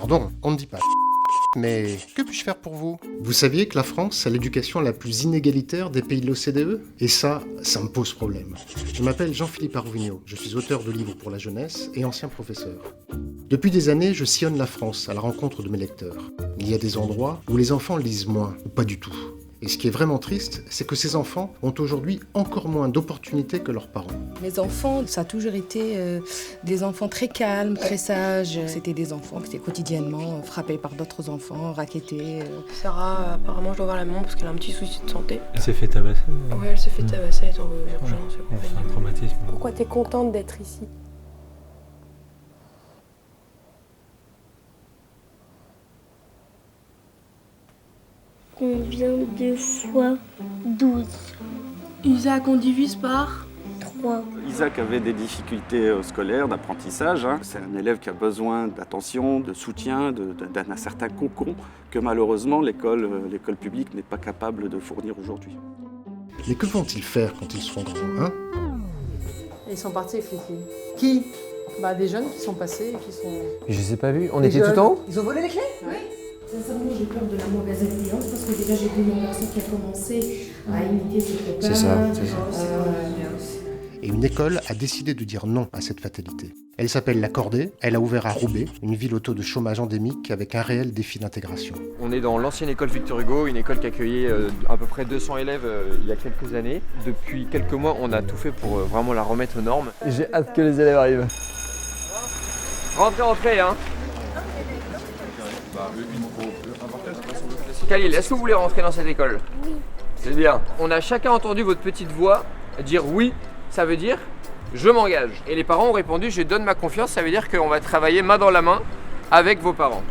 Pardon, on ne dit pas. Mais que puis-je faire pour vous? Vous saviez que la France a l'éducation la plus inégalitaire des pays de l'OCDE? Et ça me pose problème. Je m'appelle Jean-Philippe Arvigno, je suis auteur de livres pour la jeunesse et ancien professeur. Depuis des années, je sillonne la France à la rencontre de mes lecteurs. Il y a des endroits où les enfants lisent moins, ou pas du tout. Et ce qui est vraiment triste, c'est que ces enfants ont aujourd'hui encore moins d'opportunités que leurs parents. Mes enfants, ça a toujours été des enfants très calmes, très sages. C'était des enfants qui étaient quotidiennement frappés par d'autres enfants, rackettés. Sarah, apparemment, je dois voir la maman parce qu'elle a un petit souci de santé. Elle s'est fait tabasser. Ouais, elle s'est fait tabasser, elle est en urgence. C'est un traumatisme. Pourquoi t'es contente d'être ici? Combien de fois 12? Isaac, on divise par 3. Isaac avait des difficultés scolaires, d'apprentissage. C'est un élève qui a besoin d'attention, de soutien, d'un certain cocon que malheureusement l'école publique n'est pas capable de fournir aujourd'hui. Mais que vont-ils faire quand ils seront grands, hein? Ils sont partis, Fifi. Qui? Des jeunes qui sont passés et qui sont... Je les ai pas vus. On Les était tout jeunes. en haut? Ils ont volé les clés? Oui. Sincèrement, j'ai peur de la mauvaise influence parce que déjà j'ai vu mon garçon qui a commencé à imiter ses copains. C'est ça. Et une école a décidé de dire non à cette fatalité. Elle s'appelle La Cordée, elle a ouvert à Roubaix, une ville au taux de chômage endémique avec un réel défi d'intégration. On est dans l'ancienne école Victor Hugo, une école qui accueillait à peu près 200 élèves il y a quelques années. Depuis quelques mois, on a tout fait pour vraiment la remettre aux normes. J'ai hâte que les élèves arrivent. Rentrez, hein. Khalil, est-ce que vous voulez rentrer dans cette école? Oui. C'est bien. On a chacun entendu votre petite voix dire oui, ça veut dire je m'engage. Et les parents ont répondu je donne ma confiance, ça veut dire qu'on va travailler main dans la main avec vos parents.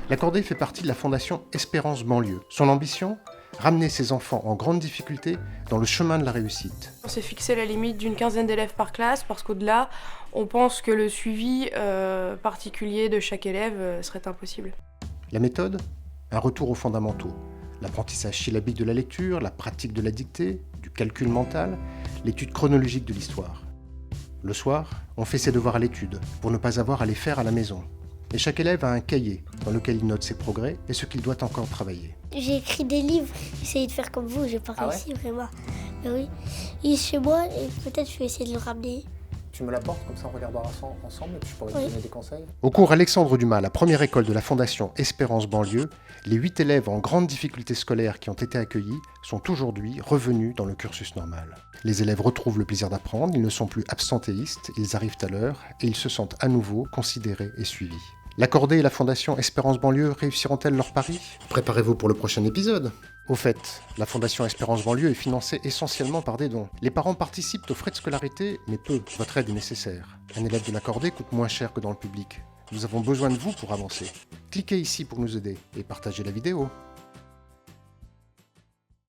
La Cordée fait partie de la fondation Espérance Banlieue. Son ambition? Ramener ses enfants en grande difficulté dans le chemin de la réussite. On s'est fixé la limite d'une quinzaine d'élèves par classe parce qu'au-delà, on pense que le suivi particulier de chaque élève serait impossible. La méthode? Un retour aux fondamentaux. L'apprentissage syllabique de la lecture, la pratique de la dictée, du calcul mental, l'étude chronologique de l'histoire. Le soir, on fait ses devoirs à l'étude, pour ne pas avoir à les faire à la maison. Et chaque élève a un cahier dans lequel il note ses progrès et ce qu'il doit encore travailler. J'ai écrit des livres, j'ai essayé de faire comme vous, j'ai pas réussi vraiment. Mais oui, il est chez moi et peut-être je vais essayer de le ramener. Tu me l'apportes, comme ça on regardera ensemble et puis je pourrais te donner des conseils. Au cours Alexandre Dumas, la première école de la Fondation Espérance Banlieue, les 8 élèves en grande difficulté scolaire qui ont été accueillis sont aujourd'hui revenus dans le cursus normal. Les élèves retrouvent le plaisir d'apprendre, ils ne sont plus absentéistes, ils arrivent à l'heure et ils se sentent à nouveau considérés et suivis. La Cordée et la Fondation Espérance Banlieue réussiront-elles leur pari? Préparez-vous pour le prochain épisode. Au fait, la Fondation Espérance Banlieue est financée essentiellement par des dons. Les parents participent aux frais de scolarité, mais peu. Votre aide est nécessaire. Un élève de la Cordée coûte moins cher que dans le public. Nous avons besoin de vous pour avancer. Cliquez ici pour nous aider et partagez la vidéo.